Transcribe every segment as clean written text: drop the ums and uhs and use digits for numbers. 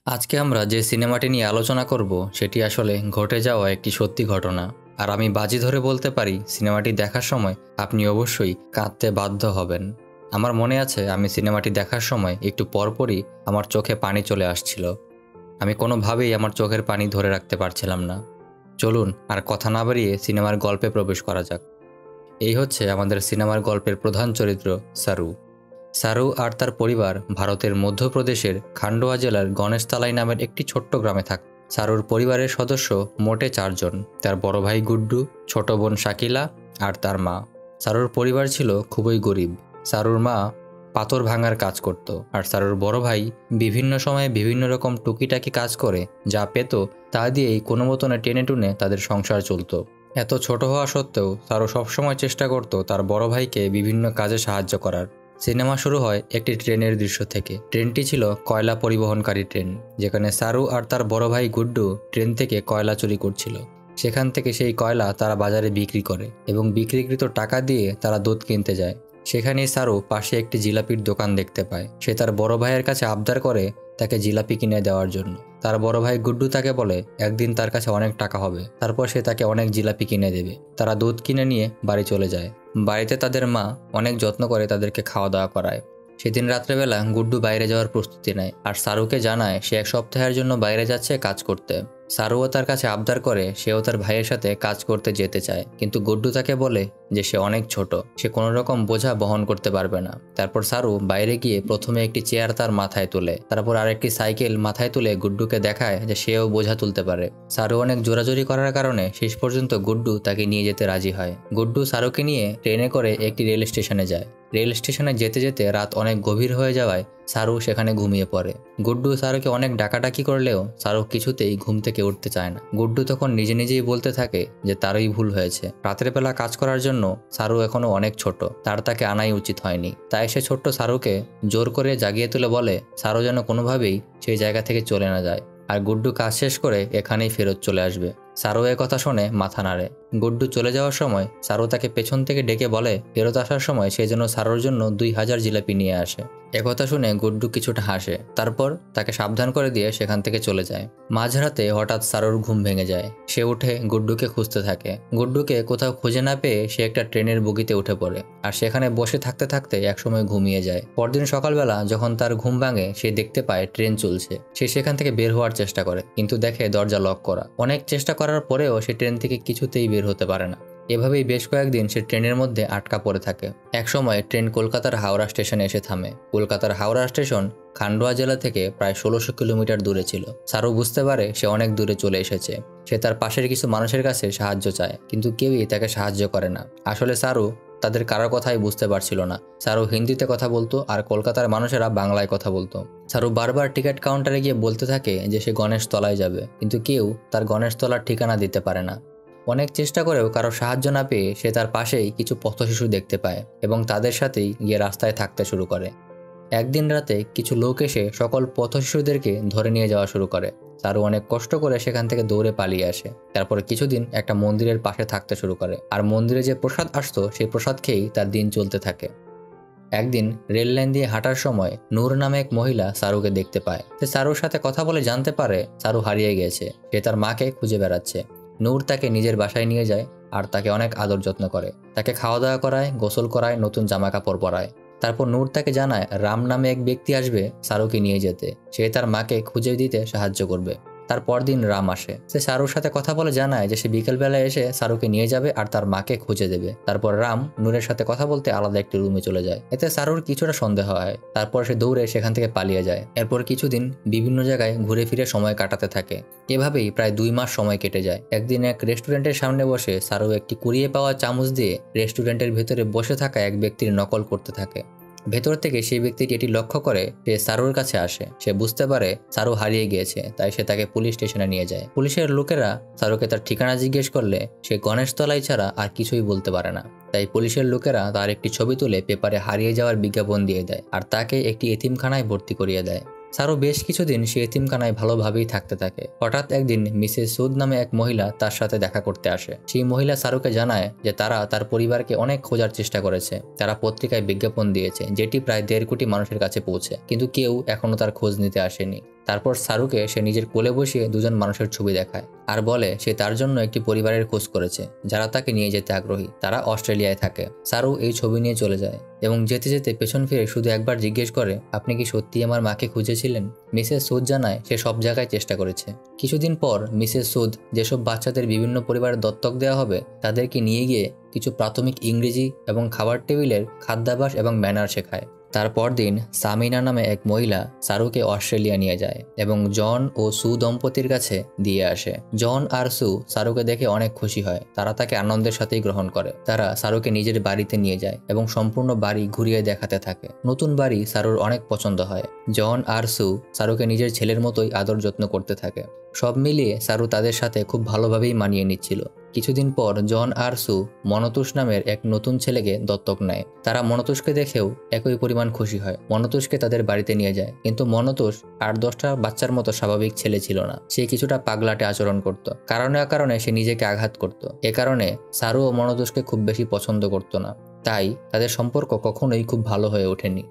আজকে আমরা যে সিনেমাটি নিয়ে আলোচনা করব সেটি আসলে ঘটে যাওয়া একটি সত্যি ঘটনা। আর আমি বাজি ধরে বলতে পারি সিনেমাটি দেখার সময় আপনি অবশ্যই কাঁদতে বাধ্য হবেন। আমার মনে আছে আমি সিনেমাটি দেখার সময় একটু পরপরই আমার চোখে পানি চলে আসছিল। আমি কোনোভাবেই আমার চোখের পানি ধরে রাখতে পারছিলাম না। চলুন আর কথা না বাড়িয়ে সিনেমার গল্পে প্রবেশ করা যাক। এই হচ্ছে আমাদের সিনেমার গল্পের প্রধান চরিত্র সারু। সারু আর তার পরিবার ভারতের মধ্যপ্রদেশের খান্ডোয়া জেলার গণেশতালাই নামের একটি ছোট্ট গ্রামে থাকত। সারুর পরিবারের সদস্য মোটে 4 জন, তার বড় ভাই গুড্ডু, ছোট বোন শাকিলা আর তার মা। সারুর পরিবার ছিল খুবই গরিব। সারুর মা পাথর ভাঙার কাজ করত আর সারুর বড় ভাই বিভিন্ন সময়ে বিভিন্ন রকম টুকিটাকি কাজ করে যা পেত তা দিয়েই কোনো মতনে টেনে টুনে তাদের সংসার চলত। এত ছোট হওয়া সত্ত্বেও সারু সবসময় চেষ্টা করত তার বড় ভাইকে বিভিন্ন কাজে সাহায্য করার। সিনেমা শুরু হয় একটি ট্রেনের দৃশ্য থেকে। ট্রেনটি ছিল কয়লা পরিবহনকারী ট্রেন, যেখানে সারু আর তার বড় ভাই গুড্ডু ট্রেন থেকে কয়লা চুরি করছিল। সেখান থেকে সেই কয়লা তারা বাজারে বিক্রি করে এবং বিক্রিকৃত টাকা দিয়ে তারা দুধ কিনতে যায়। সেখানেই সারু পাশে একটি জিলাপির দোকান দেখতে পায়। সে তার বড় ভাইয়ের কাছে আবদার করে তাকে জিলাপি কিনে দেওয়ার জন্য। তার বড় ভাই গুড্ডু তাকে বলে একদিন তার কাছে অনেক টাকা হবে, তারপর সে তাকে অনেক জিলাপি কিনে দেবে। তারা দুধ কিনে নিয়ে বাড়ি চলে যায়। বাড়িতে তাদের মা অনেক যত্ন করে তাদেরকে খাওয়া দাওয়া করায়। সেদিন রাত্রেবেলা গুড্ডু বাইরে যাওয়ার প্রস্তুতি নেয় আর সারুকে জানায় সে 1 সপ্তাহের জন্য বাইরে যাচ্ছে কাজ করতে। সারুও তার কাছে আবদার করে সেও তার ভাইয়ের সাথে কাজ করতে যেতে চায়, কিন্তু গুড্ডু তাকে বলে যে সে অনেক ছোট, সে কোনো রকম বোঝা বহন করতে পারবে না। তারপর সারু বাইরে গিয়ে প্রথমে একটি চেয়ার তার মাথায় তুলে, তারপর আরেকটি সাইকেল মাথায় তুলে গুড্ডুকে দেখায় যে সেও বোঝা তুলতে পারে। সারু অনেক জোরাজোরি করার কারণে শেষ পর্যন্ত গুড্ডু তাকে নিয়ে যেতে রাজি হয়। গুড্ডু সারুকে নিয়ে ট্রেনে করে একটি রেল স্টেশনে যায়। রেল স্টেশনে যেতে যেতে রাত অনেক গভীর হয়ে যাওয়ায় সারু সেখানে ঘুমিয়ে পড়ে। গুড্ডু সারুকে অনেক ডাকাডাকি করলেও সারু কিছুতেই ঘুম থেকে উঠতে চায় না। গুড্ডু তখন নিজে নিজেই বলতে থাকে যে তারই ভুল হয়েছে। রাতের বেলা কাজ করার জন্য সারু এখনো অনেক ছোট, তাকে আনাই উচিত হয়নি। তাই সে ছোট্ট সারুকে জোর করে জাগিয়ে তুলে বলে সারু যেন কোনোভাবেই সেই জায়গা থেকে চলে না যায়, আর গুড্ডু কাজ শেষ করে এখানেই ফেরত চলে আসবে। সারু এ কথা শুনে মাথা নাড়ে। গুড্ডু চলে যাওয়ার সময় সারু তাকে পেছন থেকে ডেকে বলে ফেরত আসার সময় সে যেন সারুর জন্য 2000 জিলাপি নিয়ে আসে। একথা শুনে গুড্ডু কিছুটা হাসে, তারপর তাকে সাবধান করে দিয়ে সেখান থেকে চলে যায়। মাঝরাতে হঠাৎ সারুর ঘুম ভেঙে যায়। সে উঠে গুড্ডুকে খুঁজতে থাকে। গুড্ডুকে কোথাও খুঁজে না পেয়ে সে একটা ট্রেনের বগিতে উঠে পড়ে আর সেখানে বসে থাকতে থাকতে একসময় ঘুমিয়ে যায়। পরদিন সকালবেলা যখন তার ঘুম ভাঙে সে দেখতে পায় ট্রেন চলছে। সে সেখান থেকে বের হওয়ার চেষ্টা করে, কিন্তু দেখে দরজা লক করা। অনেক চেষ্টা করার পরেও সে ট্রেন থেকে কিছুতেই বের হতে পারে না। এভাবেই বেশ কয়েকদিন সে ট্রেনের মধ্যে আটকা পড়ে থাকে। একসময় ট্রেন কলকাতার হাওড়া স্টেশনে এসে থামে। কলকাতার হাওড়া স্টেশন খান্ডোয়া জেলা থেকে প্রায় 1600 কিলোমিটার দূরে ছিল। সারু বুঝতে পারে সে অনেক দূরে চলে এসেছে। সে তার পাশের কিছু মানুষের কাছে সাহায্য চায়, কিন্তু কেউই তাকে সাহায্য করে না। আসলে সারু তাদের কারোর কথাই বুঝতে পারছিল না। সারু হিন্দিতে কথা বলতো আর কলকাতার মানুষেরা বাংলায় কথা বলতো। সারু বারবার টিকিট কাউন্টারে গিয়ে বলতে থাকে যে সে গণেশ তলায় যাবে, কিন্তু কেউ তার গণেশ তলার ঠিকানা দিতে পারে না। অনেক চেষ্টা করেও কারো সাহায্য না পেয়ে সে তার পাশেই কিছু পথশিশু দেখতে পায় এবং তাদের সাথেই গিয়ে রাস্তায় থাকতে শুরু করে। একদিন রাতে কিছু লোক এসে সকল পথশিশুদেরকে ধরে নিয়ে যাওয়া শুরু করে। সারু অনেক কষ্ট করে সেখান থেকে দৌড়ে পালিয়ে আসে। তারপরে কিছুদিন একটা মন্দিরের পাশে থাকতে শুরু করে, আর মন্দিরে যে প্রসাদ আসতো সেই প্রসাদ খেয়েই তার দিন চলতে থাকে। একদিন রেল লাইন দিয়ে হাঁটার সময় নূর নামে এক মহিলা সারুকে দেখতে পায়। সে সারুর সাথে কথা বলে জানতে পারে সারু হারিয়ে গেছে, সে তার মাকে খুঁজে বেড়াচ্ছে। নূর তাকে নিজের বাসায় নিয়ে যায় আর তাকে অনেক আদর যত্ন করে। তাকে খাওয়া দাওয়া করায়, গোসল করায়, নতুন জামা কাপড় পরায়। তারপর নূর তাকে জানায় রাম নামে এক ব্যক্তি আসবে সারুকে নিয়ে যেতে, সে তার মাকে খুঁজে দিতে সাহায্য করবে। তার পরদিন রাম আসে। সে সারুর সাথে কথা বলে জানায় যে সে বিকেলবেলায় এসে সারুকে নিয়ে যাবে আর তার মাকে খুঁজে দেবে। তারপর রাম নূরের সাথে কথা বলতে আলাদা একটি রুমে চলে যায়। এতে সারুর কিছুটা সন্দেহ হয়। তারপর সে দৌড়ে সেখান থেকে পালিয়ে যায়। এরপর কিছুদিন বিভিন্ন জায়গায় ঘুরে ফিরে সময় কাটাতে থাকে। এভাবেই প্রায় 2 মাস সময় কেটে যায়। একদিন এক রেস্টুরেন্টের সামনে বসে সারু একটি কুড়িয়ে পাওয়া চামচ দিয়ে রেস্টুরেন্টের ভেতরে বসে থাকা এক ব্যক্তির নকল করতে থাকে। ভেতর থেকে সেই ব্যক্তিটি এটি লক্ষ্য করে সে সারুর কাছে আসে। সে বুঝতে পারে সারু হারিয়ে গিয়েছে, তাই সে তাকে পুলিশ স্টেশনে নিয়ে যায়। পুলিশের লোকেরা সারুকে তার ঠিকানা জিজ্ঞেস করলে সে গণেশতলাই ছাড়া আর কিছুই বলতে পারে না। তাই পুলিশের লোকেরা তার একটি ছবি তুলে পেপারে হারিয়ে যাওয়ার বিজ্ঞাপন দিয়ে দেয় আর তাকে একটি এতিমখানায় ভর্তি করিয়ে দেয়। সারু বেশ কিছুদিন সে এতিমখানায় ভালোভাবেই থাকতে থাকে। হঠাৎ একদিন মিসেস সুদ নামে এক মহিলা তার সাথে দেখা করতে আসে। সেই মহিলা সারুকে জানায় যে তারা তার পরিবারকে অনেক খোঁজার চেষ্টা করেছে। তারা পত্রিকায় বিজ্ঞাপন দিয়েছে যেটি প্রায় 1.5 কোটি মানুষের কাছে পৌঁছে, কিন্তু কেউ এখনো তার খোঁজ নিতে আসেনি। তারপর সারুকে সে নিজের কোলে বসিয়ে দুজন মানুষের ছবি দেখায় আর বলে সে তার জন্য একটি পরিবারের খোঁজ করেছে যারা তাকে নিয়ে যেতে আগ্রহী, তারা অস্ট্রেলিয়ায় থাকে। সারু এই ছবি নিয়ে চলে যায় এবং যেতে যেতে পেছন ফিরে শুধু একবার জিজ্ঞেস করে, আপনি কি সত্যি আমার মাকে খুঁজেছিলেন? মিসেস সুদ জানায় সে সব জায়গায় চেষ্টা করেছে। কিছুদিন পর মিসেস সুদ যেসব বাচ্চাদের বিভিন্ন পরিবারে দত্তক দেওয়া হবে তাদেরকে নিয়ে গিয়ে কিছু প্রাথমিক ইংরেজি এবং খাবার টেবিলের খাদ্যাভ্যাস এবং ম্যানার শেখায়। তারপর দিন সামিনা নামে এক মহিলা সারুকে অস্ট্রেলিয়া নিয়ে যায় এবং জন ও সু দম্পতির কাছে দিয়ে আসে। জন আর সু সারুকে দেখে অনেক খুশি হয়, তারা তাকে আনন্দের সাথেই গ্রহণ করে। তারা সারুকে নিজের বাড়িতে নিয়ে যায় এবং সম্পূর্ণ বাড়ি ঘুরিয়ে দেখাতে থাকে। নতুন বাড়ি সারুর অনেক পছন্দ হয়। জন আর সু সারুকে নিজের ছেলের মতোই আদর যত্ন করতে থাকে। সব মিলিয়ে সারু তাদের সাথে খুব ভালোভাবেই মানিয়ে নিচ্ছিল। কিছুদিন পর জন আর সু মনতোষ নামের এক নতুন ছেলেকে দত্তক নেয়। তারা মনতোষকে দেখেও একই পরিমাণ খুশি হয়। মনতোষকে তাদের বাড়িতে নিয়ে যায়, কিন্তু মনতোষ 8-10টা বাচ্চার মতো স্বাভাবিক ছেলে ছিল না। সে কিছুটা পাগলাটে আচরণ করত, কারণে অকারণে সে নিজেকে আঘাত করত। এ কারণে সারু ও মনতোষকে খুব বেশি পছন্দ করত না, তাই তাদের সম্পর্ক কখনোই খুব ভালো হয়ে ওঠেনি।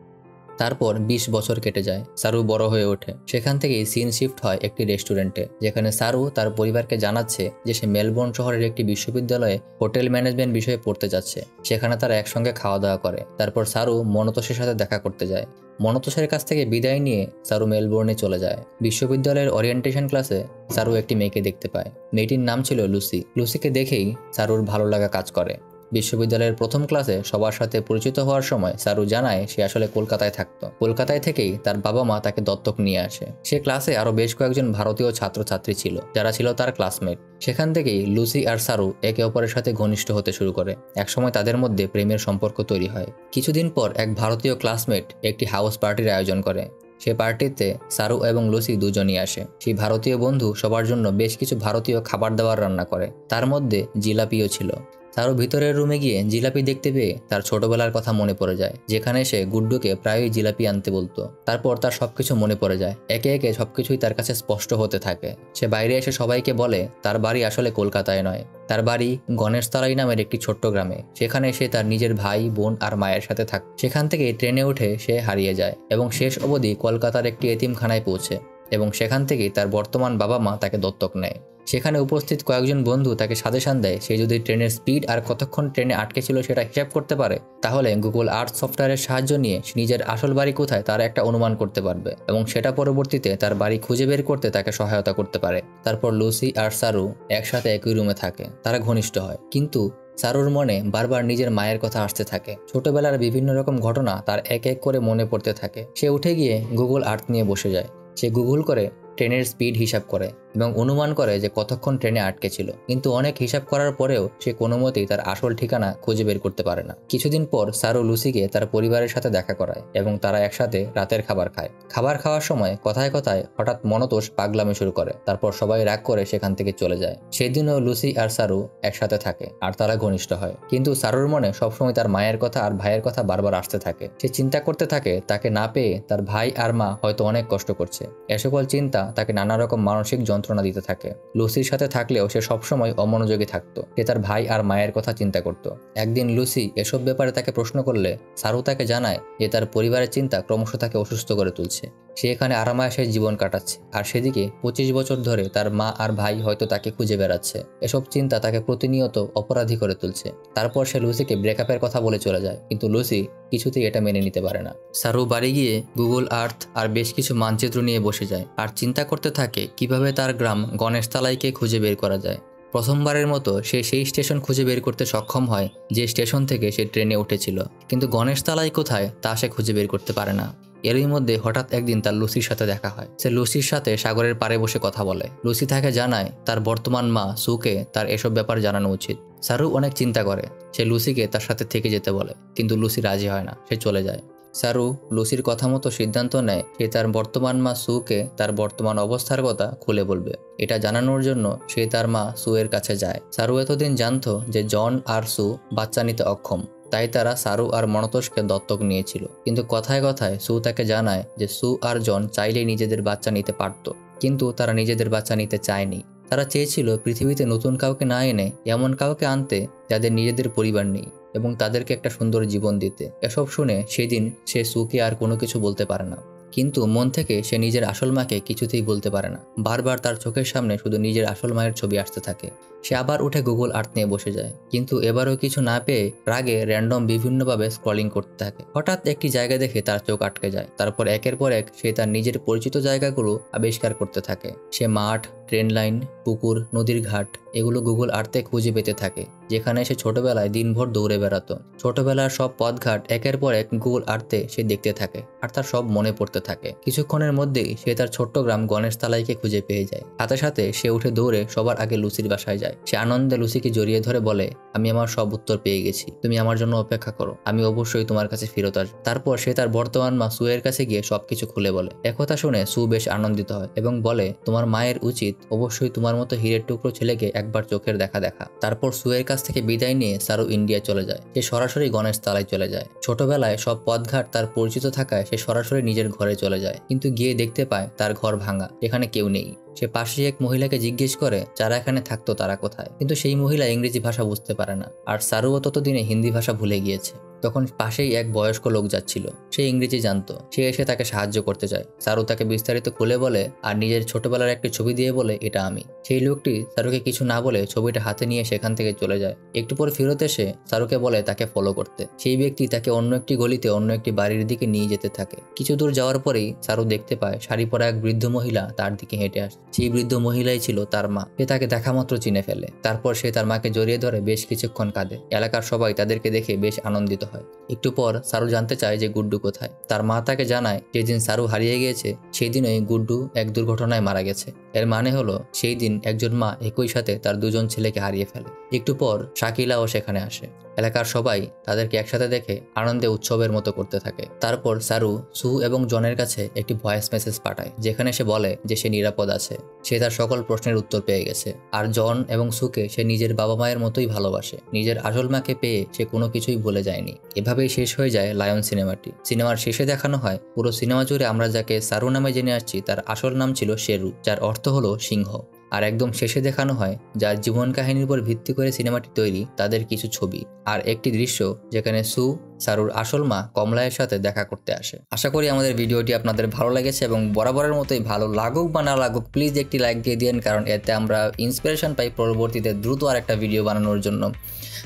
তারপর 20 বছর কেটে যায়। সারু বড় হয়ে ওঠে। সেখান থেকেই সিন শিফট হয় একটি রেস্টুরেন্টে, যেখানে সারু তার পরিবারকে জানাচ্ছে যে সে মেলবোর্ন শহরের একটি বিশ্ববিদ্যালয়ে হোটেল ম্যানেজমেন্ট বিষয়ে পড়তে যাচ্ছে। সেখানে তারা একসঙ্গে খাওয়া দাওয়া করে। তারপর সারু মনতোষের সাথে দেখা করতে যায়। মনতোষের কাছ থেকে বিদায় নিয়ে সারু মেলবোর্নে চলে যায়। বিশ্ববিদ্যালয়ের ওরিয়েন্টেশন ক্লাসে সারু একটি মেয়েকে দেখতে পায়। মেয়েটির নাম ছিল লুসি। লুসিকে দেখেই সারুর ভালো লাগা কাজ করে। বিশ্ববিদ্যালয়ের প্রথম ক্লাসে সবার সাথে পরিচিত হওয়ার সময় সারু জানায় সে আসলে কলকাতায় থাকতো। কলকাতায় থেকেই তার বাবা মা তাকে দত্তক নিয়ে আসে। সে ক্লাসে আরো বেশ কয়েকজন ভারতীয় ছাত্রছাত্রী ছিল যারা ছিল তার ক্লাসমেট। সেখান থেকেই লুসি আর সারু একে অপরের সাথে ঘনিষ্ঠ হতে শুরু করে। একসময় তাদের মধ্যে প্রেমের সম্পর্ক তৈরি হয়। কিছুদিন পর এক ভারতীয় ক্লাসমেট একটি হাউস পার্টির আয়োজন করে। সে পার্টিতে সারু এবং লুসি দুজনই আসে। সেই ভারতীয় বন্ধু সবার জন্য বেশ কিছু ভারতীয় খাবার দাবার রান্না করে, তার মধ্যে জিলাপিও ছিল। সারু ভিতরের রুমে গিয়ে জিলাপি দেখতে পেয়ে তার ছোটবেলার কথা মনে পড়ে যায়, যেখানে সে গুড্ডুকে প্রায়ই জিলাপি আনতে বলতো। তারপর তার সবকিছু মনে পড়ে যায়। একে একে সবকিছুই তার কাছে স্পষ্ট হতে থাকে। সে বাইরে এসে সবাইকে বলে তার বাড়ি আসলে কলকাতায় নয়, তার বাড়ি গণেশতলাই নামের একটি ছোট্ট গ্রামে। সেখানে সে তার নিজের ভাই, বোন আর মায়ের সাথে থাকে। সেখান থেকে ট্রেনে উঠে সে হারিয়ে যায় এবং শেষ অবধি কলকাতার একটি এতিমখানায় পৌঁছে এবং সেখান থেকেই তার বর্তমান বাবা মা তাকে দত্তক নেয়। সেখানে উপস্থিত কয়েকজন বন্ধু তাকে সাজেশন দেয় সে যদি ট্রেনের স্পিড আর কতক্ষণ ট্রেনে আটকে ছিল সেটা হিসাব করতে পারে, তাহলে গুগল আর্থ সফটওয়্যারের সাহায্য নিয়ে নিজের আসল বাড়ি কোথায় তার একটা অনুমান করতে পারবে এবং সেটা পরবর্তীতে তার বাড়ি খুঁজে বের করতে তাকে সহায়তা করতে পারে। তারপর লুসি আর সারু একসাথে একই রুমে থাকে। তারা ঘনিষ্ঠ হয়, কিন্তু সারুর মনে বারবার নিজের মায়ের কথা আসতে থাকে। ছোটবেলার বিভিন্ন রকম ঘটনা তার এক এক করে মনে পড়তে থাকে। সে উঠে গিয়ে গুগল আর্থ নিয়ে বসে যায়। সে গুগল করে ট্রেনের স্পিড হিসাব করে এবং অনুমান করে যে কতক্ষণ ট্রেনে আটকে ছিল, কিন্তু অনেক হিসাব করার পরেও সে কোনো মতেই তার আসল ঠিকানা খুঁজে বের করতে পারে না। কিছুদিন পর সারু লুসিকে তার পরিবারের সাথে দেখা করায় এবং তারা একসাথে রাতের খাবার খায়। খাবার খাওয়ার সময় কথায় কথায় হঠাৎ মনতোষ পাগলামি শুরু করে। তারপর সবাই রাগ করে সেখান থেকে চলে যায়। সেদিনও লুসি আর সারু একসাথে থাকে আর তারা ঘনিষ্ঠ হয়, কিন্তু সারুর মনে সবসময় তার মায়ের কথা আর ভাইয়ের কথা বারবার আসতে থাকে। সে চিন্তা করতে থাকে তাকে না পেয়ে তার ভাই আর মা হয়তো অনেক কষ্ট করছে। এ সকল চিন্তা তাকে নানা রকম মানসিক যন্ত্রণা দিতে থাকে। লুসির সাথে থাকলেও সে সবসময় অমনোযোগী থাকতো। সে তার ভাই আর মায়ের কথা চিন্তা করত। একদিন লুসি এসব ব্যাপারে তাকে প্রশ্ন করলে সারু তাকে জানায় যে তার পরিবারের চিন্তা ক্রমশ তাকে অসুস্থ করে তুলছে। সে এখানে আরামায়েশের জীবন কাটাচ্ছে, আর সেদিকে 25 বছর ধরে তার মা আর ভাই হয়তো তাকে খুঁজে বেড়াচ্ছে। এসব চিন্তা তাকে প্রতিনিয়ত অপরাধী করে তুলছে। তারপর সে লুসিকে ব্রেকআপের কথা বলে চলে যায়, কিন্তু লুসি কিছুতেই এটা মেনে নিতে পারে না। সারু বাড়ি গিয়ে গুগল আর্থ আর বেশ কিছু মানচিত্র নিয়ে বসে যায় আর চিন্তা করতে থাকে কিভাবে তার গ্রাম গণেশতলাইকে খুঁজে বের করা যায়। প্রথমবারের মতো সে সেই স্টেশন খুঁজে বের করতে সক্ষম হয় যে স্টেশন থেকে সে ট্রেনে উঠেছিল, কিন্তু গণেশতলাই কোথায় তা সে খুঁজে বের করতে পারে না। এরই মধ্যে হঠাৎ একদিন তার লুসির সাথে দেখা হয়। সে লুসির সাথে সাগরের পাড়ে বসে কথা বলে। লুসি তাকে জানায় তার বর্তমান মা সুকে তার এসব ব্যাপার জানানো উচিত। সারু অনেক চিন্তা করে। সে লুসিকে তার সাথে থেকে যেতে বলে, কিন্তু লুসি রাজি হয় না, সে চলে যায়। সারু লুসির কথা মতো সিদ্ধান্ত নেয় সে তার বর্তমান মা সুকে তার বর্তমান অবস্থার কথা খুলে বলবে। এটা জানানোর জন্য সে তার মা সুয়ের কাছে যায়। সারু এতদিন জানতো যে জন আর সু বাচ্চা নিতে অক্ষম, তাই তারা সারু আর মনতোষকে দত্তক নিয়েছিল। কিন্তু কথায় কথায় সু তাকে জানায় যে সু আর জন চাইলেই নিজেদের বাচ্চা নিতে পারত, কিন্তু তারা নিজেদের বাচ্চা নিতে চায়নি। তারা চেয়েছিল পৃথিবীতে নতুন কাউকে না এনে এমন কাউকে আনতে যাদের নিজেদের পরিবার নেই এবং তাদেরকে একটা সুন্দর জীবন দিতে। এসব শুনে সেদিন সে সুকে আর কোনো কিছু বলতে পারে না। কিন্তু মন থেকে সে নিজের আসল মাকে কিছুতেই বলতে পারে না। বারবার তার চোখের সামনে শুধু নিজের আসল মায়ের ছবি আসতে থাকে। সে আবার উঠে গুগল আর্থ নিয়ে বসে যায়, কিন্তু এবারও কিছু না পেয়ে রাগে র্যান্ডম বিভিন্নভাবে স্ক্রলিং করতে থাকে। হঠাৎ একটি জায়গা দেখে তার চোখ আটকে যায়। তারপর একের পর এক সে তার নিজের পরিচিত জায়গাগুলো আবিষ্কার করতে থাকে। সে মাঠ, ট্রেন লাইন, পুকুর, নদীর ঘাট এগুলো গুগল আর্থে খুঁজে পেতে থাকে, যেখানে সে ছোটবেলায় দিনভর দৌড়ে বেড়াতো। ছোটবেলার সব পথঘাট একের পর এক গুগল আর্থে সে দেখতে থাকে, আর তার সব মনে পড়তে থাকে। কিছুক্ষণের মধ্যেই সে তার ছোট্ট গ্রাম গণেশতলাইকে খুঁজে পেয়ে যায়। সাথে সাথে সে উঠে দৌড়ে সবার আগে লুসির বাসায় যায়। সে আনন্দে লুসিকে জড়িয়ে ধরে বলে, আমি আমার সব উত্তর পেয়ে গেছি, তুমি আমার জন্য অপেক্ষা করো, আমি অবশ্যই তোমার কাছে ফেরত আসবো। তারপর সে তার বর্তমান মা সুয়ের কাছে গিয়ে সবকিছু খুলে বলে। একথা শুনে সু বেশ আনন্দিত হয় এবং বলে, তোমার মায়ের উচিত অবশ্যই তোমার মতো হীরের টুকরো ছেলেকে একবার চোখের দেখা। তারপর সুয়ের কাছ থেকে বিদায় নিয়ে সারু ইন্ডিয়া চলে যায়। সে সরাসরি গণেশতলায় চলে যায়। ছোটবেলায় সব পথঘাট তার পরিচিত থাকায় সে সরাসরি নিজের ঘরে চলে যায়, কিন্তু গিয়ে দেখতে পায় তার ঘর ভাঙা, এখানে কেউ নেই। সে পাশে এক মহিলাকে জিজ্ঞেস করে যারা এখানে থাকতো তারা কোথায়, কিন্তু সেই মহিলা ইংরেজি ভাষা বুঝতে পারে না, আর সারুও ততদিনে হিন্দি ভাষা ভুলে গিয়েছে। তখন পাশেই এক বয়স্ক লোক যাচ্ছিল, সে ইংরেজি জানতো। সে এসে তাকে সাহায্য করতে চায়। সারু তাকে বিস্তারিত খুলে বলে আর নিজের ছোটবেলার একটি ছবি দিয়ে বলে, এটা আমি। সেই লোকটি সারুকে কিছু না বলে ছবিটা হাতে নিয়ে সেখান থেকে চলে যায়। একটু পর ফেরত এসে সারুকে বলে তাকে ফলো করতে। সেই ব্যক্তি তাকে অন্য একটি গলিতে অন্য একটি বাড়ির দিকে নিয়ে যেতে থাকে। কিছু দূর যাওয়ার পরেই সারু দেখতে পায় শাড়ি পরা এক বৃদ্ধ মহিলা তার দিকে হেঁটে আসে। সেই বৃদ্ধ মহিলাই ছিল তার মা। সে তাকে দেখা মাত্র চিনে ফেলে। তারপর সে তার মাকে জড়িয়ে ধরে বেশ কিছুক্ষণ কাঁদে। এলাকার সবাই তাদেরকে দেখে বেশ আনন্দিত হয়। একটু পর সারু জানতে চায় যে গুড্ডু কোথায়। তার মা তাকে জানায় যেদিন সারু হারিয়ে গিয়েছে সেই দিনই গুড্ডু এক দুর্ঘটনায় মারা গেছে। এর মানে হলো সেই দিন একজন মা একই সাথে তার দুজন ছেলেকে হারিয়ে ফেলে। একটু পর শাকিলাও সেখানে আসে। এলাকার সবাই তাদেরকে একসাথে দেখে আনন্দে উৎসবের মতো করতে থাকে। তারপর সারু সু এবং জনের কাছে একটি ভয়েস মেসেজ পাঠায়, যেখানে সে বলে যে সে নিরাপদ আছে, সে তার সকল প্রশ্নের উত্তর পেয়ে গেছে। আর জন এবং সুকে সে নিজের বাবা মায়ের মতোই ভালোবাসে। নিজের আসল মাকে পেয়ে সে কোনো কিছুই ভুলে যায়নি। এভাবেই শেষ হয়ে যায় লায়ন সিনেমাটি। সিনেমার শেষে দেখানো হয় পুরো সিনেমা জুড়ে আমরা যাকে সারু নামে জেনে আসছি তার আসল নাম ছিল শেরু, যার অর্থ হলো সিংহ। আর একদম শেষে দেখানো হয় যার জীবন কাহিনীর উপর ভিত্তি করে সিনেমাটি তৈরি তাদের কিছু ছবি আর একটি দৃশ্য যেখানে সু সারুর আসল মা কমলায়ের সাথে দেখা করতে আসে। আশা করি আমাদের ভিডিওটি আপনাদের ভালো লেগেছে এবং বরাবরের মতোই ভালো লাগুক বা না লাগুক প্লিজ একটি লাইক দিয়ে দিন, কারণ এতে আমরা ইন্সপিরেশন পাই পরবর্তীতে দ্রুত আরেকটা ভিডিও বানানোর জন্য।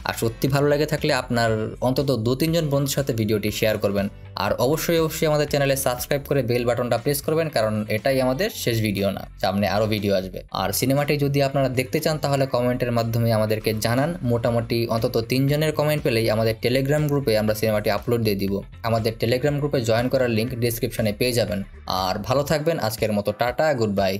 আর সত্যি ভালো লেগে থাকলে আপনার অন্তত 2-3 জন বন্ধুর সাথে ভিডিওটি শেয়ার করবেন। আর অবশ্যই আমাদের চ্যানেলে সাবস্ক্রাইব করে বেল বাটনটা প্রেস করবেন, কারণ এটাই আমাদের শেষ ভিডিও না, সামনে আরও ভিডিও আসবে। আর সিনেমাটি যদি আপনারা দেখতে চান তাহলে কমেন্টের মাধ্যমে আমাদেরকে জানান। মোটামুটি অন্তত 3 জনের কমেন্ট পেলেই আমাদের টেলিগ্রাম গ্রুপে আমরা সিনেমাটি আপলোড দিয়ে দিব। আমাদের টেলিগ্রাম গ্রুপে জয়েন করার লিঙ্ক ডিসক্রিপশনে পেয়ে যাবেন। আর ভালো থাকবেন, আজকের মতো টাটা, গুড বাই।